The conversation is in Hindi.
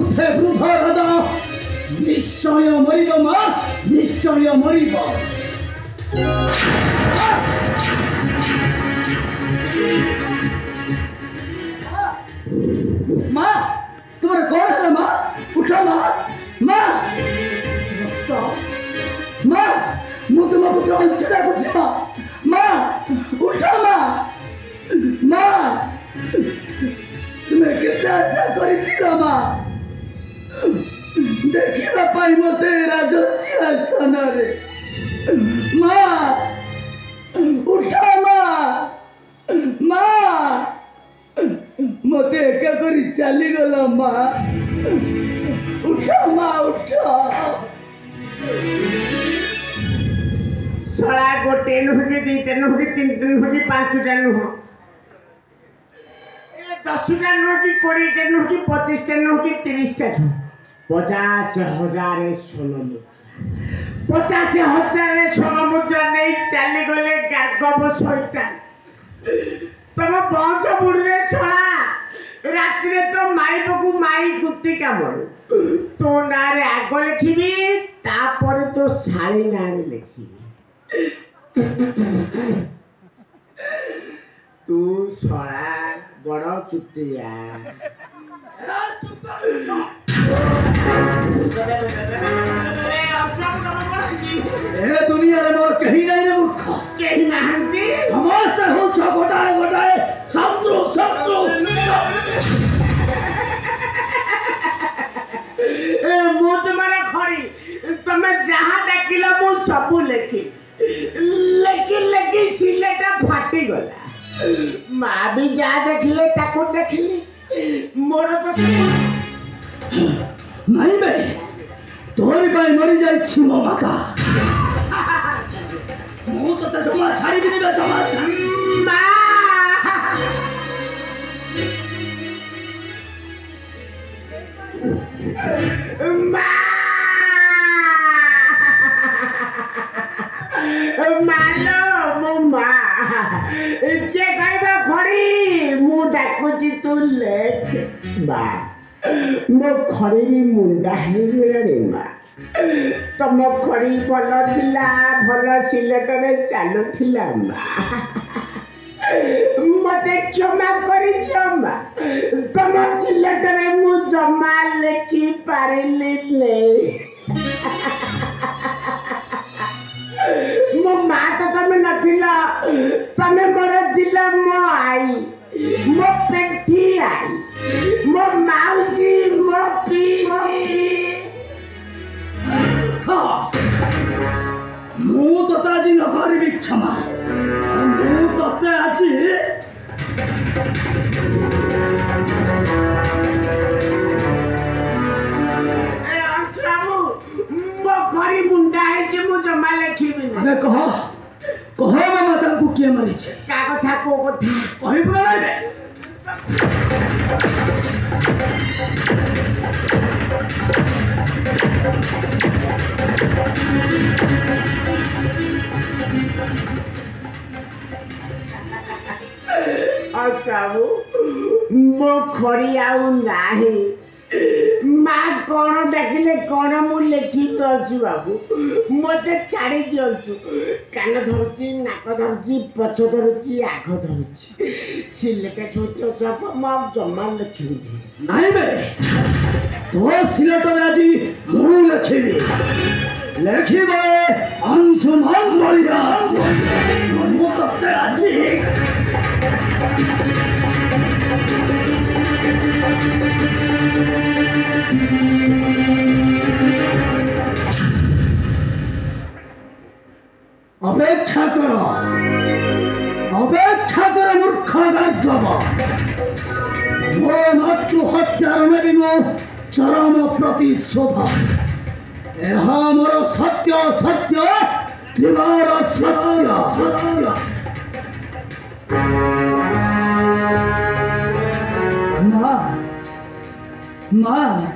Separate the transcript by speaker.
Speaker 1: से वृद्ध राजा निश्चय मरिब मा निश्चय मरिब माँ तुम्हारा कौन है माँ उठा माँ माँ माँ ମୁଁ ତୁମ ପୁତ୍ର ଅଞ୍ଚଳ କରୁଛି ମାଁ ଉଠ ମାଁ ତୁମେ କେତେ ଆଶା କରିଥିଲ ମାଁ ଦେଖିବା ପାଇଁ ମୋତେ ରାଜସ୍ୱ ଆସନରେ ମାଁ ଉଠ ମାଁ ମୋତେ ଏକା କରି ଚାଲିଗଲ ମାଁ ଉଠ ମାଁ ଉଠ
Speaker 2: सड़ा गोटे नुह कि दीटा नुह कि तीन नुह कि पांचटा नुह 10टा नुह कि 20टा नुह कि 25टा नुह कि 30टा नुह 50,000 सोना मुद्रा 50,000 सोना मुद्रा नहीं चली गले गार्गव शैतान तुम बंश बुढ़े सड़ा राति तो माई बकू माई कुत्ती कामड़ तो ना रे आग लिखी तापर तो शाली ना लिखी तू सड़ा बड़ चुटिया
Speaker 1: दुनिया मोर कहीं नहीं मूर्ख
Speaker 2: कहीं नहांती
Speaker 1: समस्त हो गोटाए गोटाए शत्रु शत्रु
Speaker 2: मु तुम्हारा खड़ी तुम्हें जहाँ डाकिला मु सबू लेखी लेकिन लेकिन सिलेटा फाटी गला माँ भी जा देखले ताको देखली मोर तो
Speaker 1: नहीं बे तोरी पाई मरी जाई छी मो माता मु तो ते जमा छाड़ी भी नहीं जमा
Speaker 2: मालो मो माँ के कहबा खड़ी मु डाकुची तू लेख बा मो खड़ी भी मुंडा है रे माँ तम खड़ी भल थिला भल सिलेटरे चालू थिला माँ मते क्षमा करी दियो माँ तम सिलेटरे मु जमा लेखी पारिली ले मो माँ तो तमें नथिला तमें मोर दिला मो आई मो पेठी आई मो माउसी मो पीसी
Speaker 1: मु तोते आज न करबी क्षमा मु तोते आसी
Speaker 2: घरी मुंडा है जे मु जमा लेखिबी
Speaker 1: अबे कह मामा तांकु के मारी छे
Speaker 2: का कथा को कथा
Speaker 1: कहबो ना रे
Speaker 2: असाबू मो खड़ी आउ नाही माँ कौन डाकिले कौन मु लेखी तो अच्छी बाबू मत छाड़ी दिंतु कान धरुची नाक धरुची पछ धरुची आग धरुची सिलेट छोच सब मु जमा लिखी
Speaker 1: नहीं बे तो सिलेट आज मु लिखी लिखबे अंशुमान बलिया मु तते आज अपेक्षा कर मूर्ख गार्गव मो मातृ हत्यार में मो चरम प्रतिशोध यह मोर सत्य सत्य त्रिवार सत्य सत्य माँ